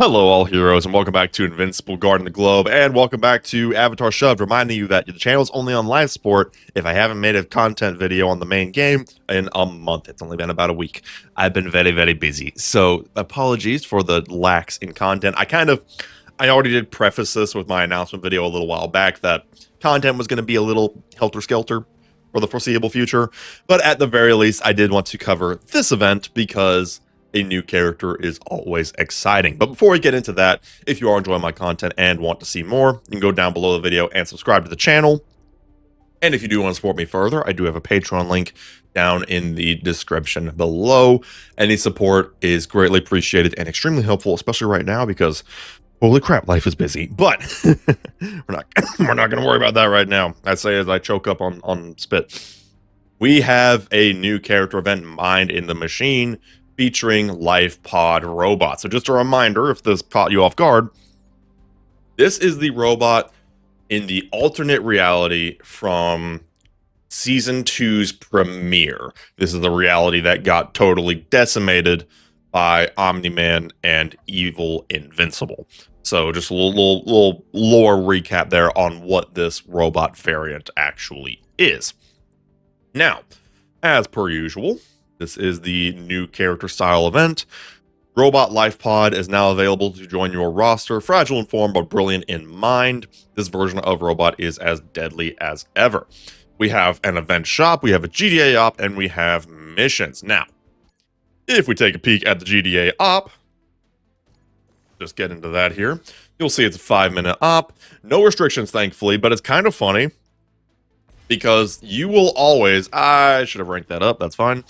Hello, all heroes, and welcome back to Invincible Guarding the Globe, and welcome back to Avatar Shoved, reminding you that the channel is only on live support if I haven't made a content video on the main game in a month. It's only been about a week. I've been very, very busy, so apologies for the lacks in content. I already did preface this with my announcement video a little while back that content was going to be a little helter-skelter for the foreseeable future, but at the very least, I did want to cover this event because a new character is always exciting. But before we get into that, if you are enjoying my content and want to see more, you can go down below the video and subscribe to the channel. And if you do want to support me further, I do have a Patreon link down in the description below. Any support is greatly appreciated and extremely helpful, especially right now because holy crap, life is busy. But we're not going to worry about that right now. I say as I choke up on spit. We have a new character event, Mind in the Machine, featuring Life Pod Robot. So just a reminder, if this caught you off guard, this is the robot in the alternate reality from Season 2's premiere. This is the reality that got totally decimated by Omni-Man and evil Invincible. So just a little lore recap there on what this robot variant actually is. Now, as per usual, this is the new character style event. Robot Life Pod is now available to join your roster. Fragile in form, but brilliant in mind. This version of Robot is as deadly as ever. We have an event shop, we have a GDA op, and we have missions. Now, if we take a peek at the GDA op, just get into that here. You'll see it's a 5-minute op. No restrictions, thankfully, but it's kind of funny because you will always, I should have ranked that up, that's fine.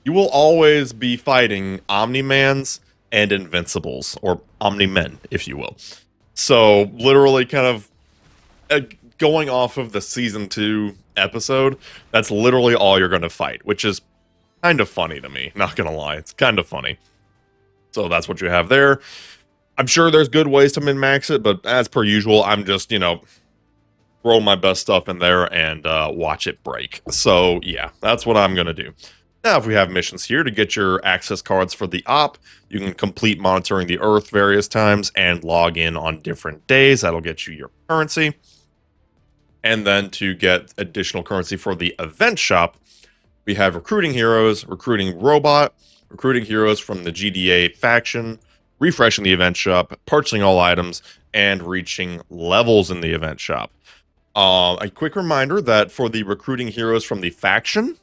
You will always be fighting Omni-Mans and Invincibles, or Omni-Men, if you will. So, literally kind of going off of the Season 2 episode, that's literally all you're going to fight, which is kind of funny to me, not going to lie. It's kind of funny. So, that's what you have there. I'm sure there's good ways to min-max it, but as per usual, I'm just, throw my best stuff in there and watch it break. So, yeah, that's what I'm going to do. Now, if we have missions here to get your access cards for the op, you can complete monitoring the Earth various times and log in on different days. That'll get you your currency. And then to get additional currency for the event shop, we have recruiting heroes, recruiting robot, recruiting heroes from the GDA faction, refreshing the event shop, purchasing all items, and reaching levels in the event shop. A quick reminder that for the recruiting heroes from the faction,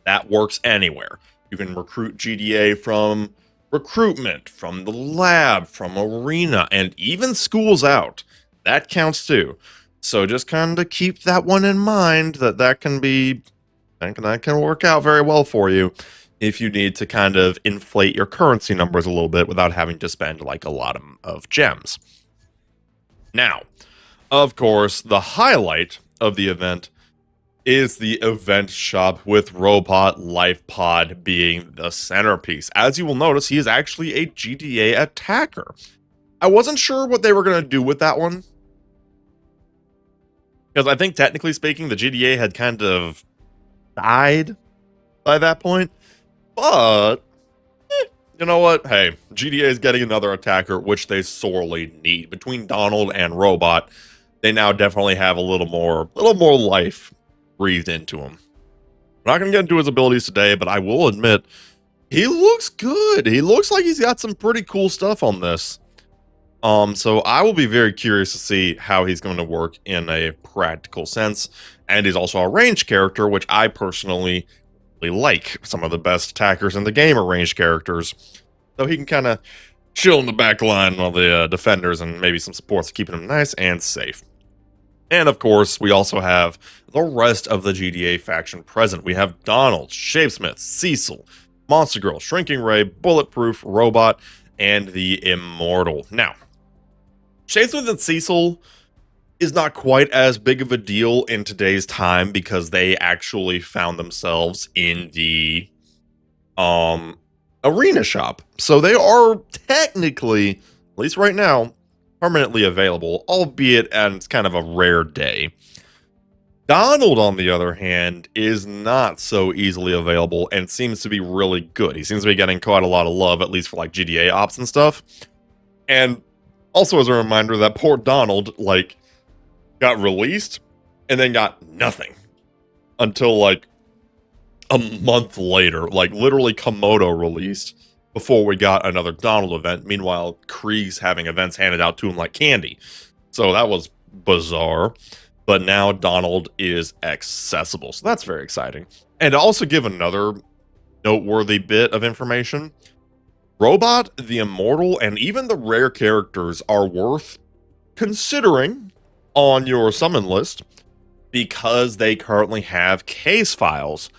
that works anywhere. You can recruit GDA from recruitment, from the lab, from arena, and even schools out. That counts too. So just kind of keep that one in mind, that can work out very well for you if you need to kind of inflate your currency numbers a little bit without having to spend like a lot of gems. Now, of course, the highlight of the event is the event shop with Robot Life Pod being the centerpiece. As you will notice, he is actually a GDA attacker. I wasn't sure what they were going to do with that one, because I think technically speaking, the GDA had kind of died by that point. But, you know what? Hey, GDA is getting another attacker, which they sorely need. Between Donald and Robot, they now definitely have a little more life breathed into him. We're not going to get into his abilities today, but I will admit, he looks good. He looks like he's got some pretty cool stuff on this. So I will be very curious to see how he's going to work in a practical sense. And he's also a ranged character, which I personally really like. Some of the best attackers in the game are ranged characters. So he can kind of chill in the back line while the defenders and maybe some supports are keeping him nice and safe. And of course, we also have the rest of the GDA faction present. We have Donald, Shapesmith, Cecil, Monster Girl, Shrinking Ray, Bulletproof, Robot, and the Immortal. Now, Shapesmith and Cecil is not quite as big of a deal in today's time because they actually found themselves in the arena shop. So they are technically, at least right now, permanently available, albeit and kind of a rare day. Donald, on the other hand, is not so easily available and seems to be really good. He seems to be getting quite a lot of love, at least for like GDA ops and stuff. And also as a reminder that poor Donald, like, got released and then got nothing until, like, a month later. Like, literally Komodo released before we got another Donald event. Meanwhile, Krieg's having events handed out to him like candy. So that was bizarre. But now Donald is accessible. So that's very exciting. And to also give another noteworthy bit of information, Robot, the Immortal, and even the rare characters are worth considering on your summon list because they currently have case files.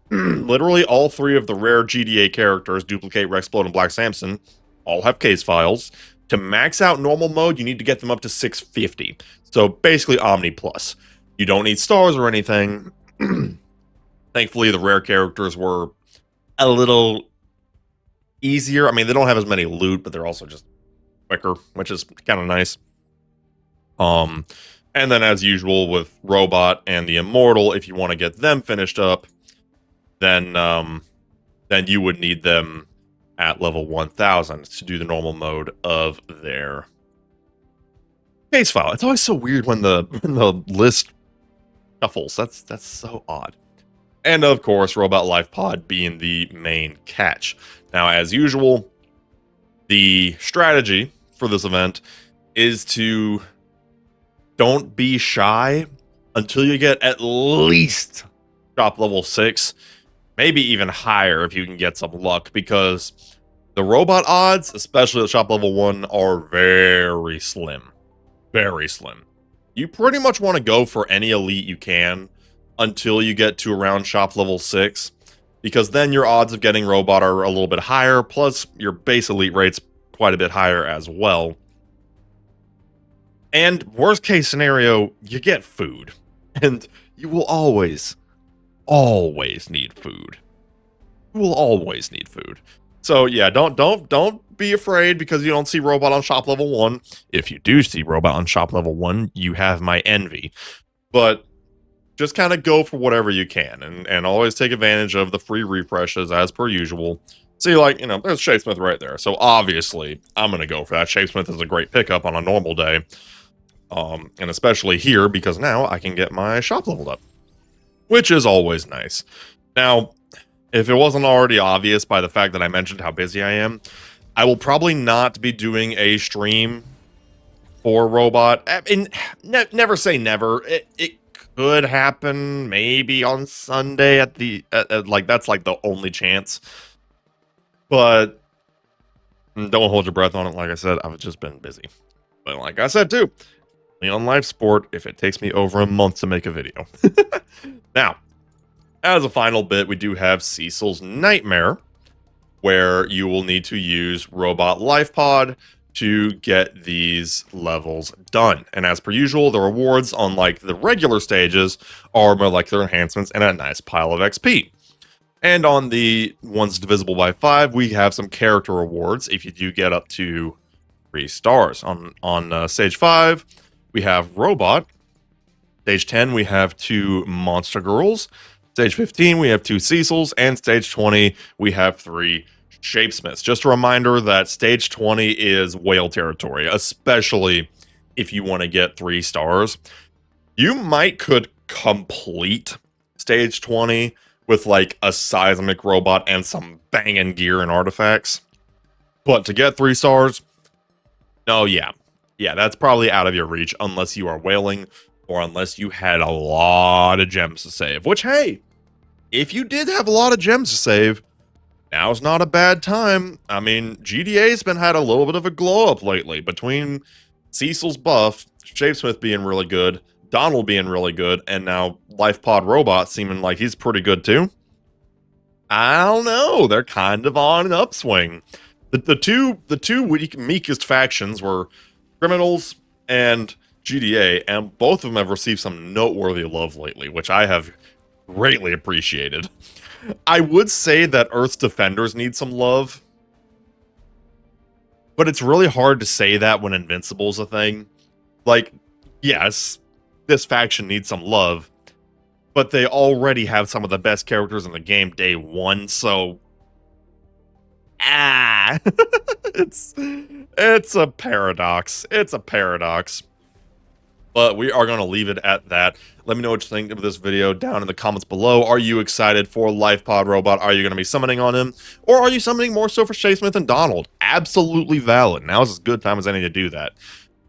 Literally all three of the rare GDA characters, Duplicate, Rexplode, and Black Samson, all have case files. To max out normal mode, you need to get them up to 650. So basically Omni Plus. You don't need stars or anything. Thankfully, the rare characters were a little easier. I mean, they don't have as many loot, but they're also just quicker, which is kind of nice. And then as usual with Robot and the Immortal, if you want to get them finished up, then you would need them at level 1000 to do the normal mode of their case file. It's always so weird when the list shuffles. That's so odd. And of course, Robot Life Pod being the main catch. Now, as usual, the strategy for this event is to don't be shy until you get at least shop level 6, maybe even higher if you can get some luck, because the robot odds, especially at shop level 1, are very slim. Very slim. You pretty much want to go for any elite you can until you get to around shop level 6, because then your odds of getting robot are a little bit higher, plus your base elite rate's quite a bit higher as well. And worst case scenario, you get food. And you will always need food. You will always need food. So yeah, don't be afraid because you don't see robot on shop level 1. If you do see robot on shop level 1, you have my envy. But just kind of go for whatever you can and always take advantage of the free refreshes as per usual. See, like, you know, there's Shapesmith right there. So obviously, I'm going to go for that. Shapesmith is a great pickup on a normal day. And especially here, because now I can get my shop leveled up, which is always nice. Now, if it wasn't already obvious by the fact that I mentioned how busy I am, I will probably not be doing a stream for Robot. I mean, never say never. It could happen maybe on Sunday at the, like, that's like the only chance. But don't hold your breath on it. Like I said, I've just been busy. But like I said too, on live sport if it takes me over a month to make a video. Now, as a final bit, we do have Cecil's Nightmare, where you will need to use Robot Life Pod to get these levels done. And as per usual, the rewards on like the regular stages are molecular enhancements and a nice pile of XP. And on the ones divisible by 5, we have some character rewards if you do get up to 3 stars. On stage 5, we have Robot. Stage 10, we have 2 Monster Girls. Stage 15, we have 2 Cecils. And stage 20, we have 3 Shapesmiths. Just a reminder that stage 20 is whale territory, especially if you want to get 3 stars. You could complete stage 20 with like a seismic robot and some banging gear and artifacts. But to get 3 stars, no, yeah, that's probably out of your reach unless you are whaling or unless you had a lot of gems to save. Which, hey, if you did have a lot of gems to save, now's not a bad time. I mean, GDA's had a little bit of a glow up lately between Cecil's buff, Shapesmith being really good, Donald being really good, and now Life Pod Robot seeming like he's pretty good too. I don't know. They're kind of on an upswing. The two weakest factions were Criminals and GDA, and both of them have received some noteworthy love lately, which I have greatly appreciated. I would say that Earth's Defenders need some love, but it's really hard to say that when Invincible's a thing. Like, yes, this faction needs some love, but they already have some of the best characters in the game day 1, so Ah, it's a paradox. It's a paradox. But we are going to leave it at that. Let me know what you think of this video down in the comments below. Are you excited for LifePod Robot? Are you going to be summoning on him? Or are you summoning more so for Shay Smith and Donald? Absolutely valid. Now is as good time as any to do that.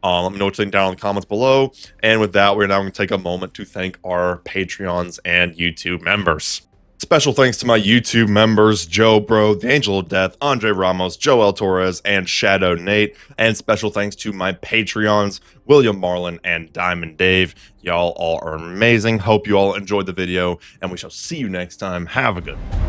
Let me know what you think down in the comments below. And with that, we're now going to take a moment to thank our Patreons and YouTube members. Special thanks to my YouTube members, Joe Bro, The Angel of Death, Andre Ramos, Joel Torres, and Shadow Nate. And special thanks to my Patreons, William Marlin and Diamond Dave. Y'all all are amazing. Hope you all enjoyed the video, and we shall see you next time. Have a good one.